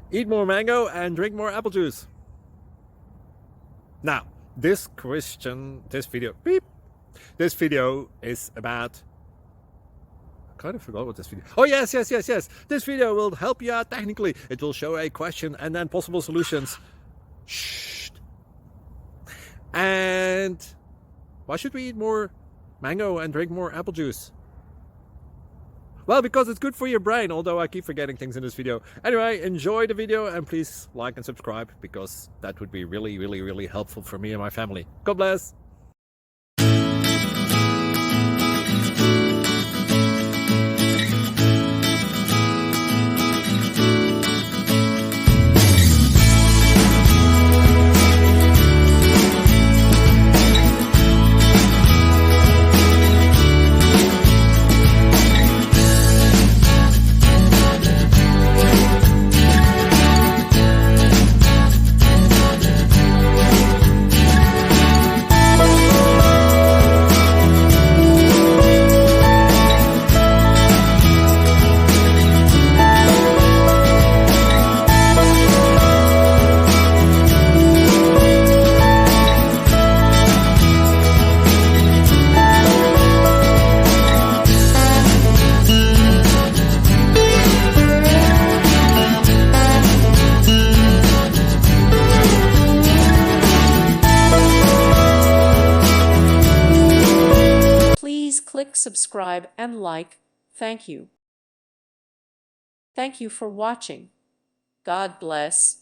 Eat more mango and drink more apple juice. Now, this video is about, I kind of forgot what this video. Oh, yes. This video will help you out technically. It will show a question and then possible solutions. Shh. And why should we eat more mango and drink more apple juice? Well, because it's good for your brain, although I keep forgetting things in this video. Anyway, enjoy the video and please like and subscribe, because that would be really helpful for me and my family. God bless! Please click subscribe and like. Thank you. Thank you for watching. God bless.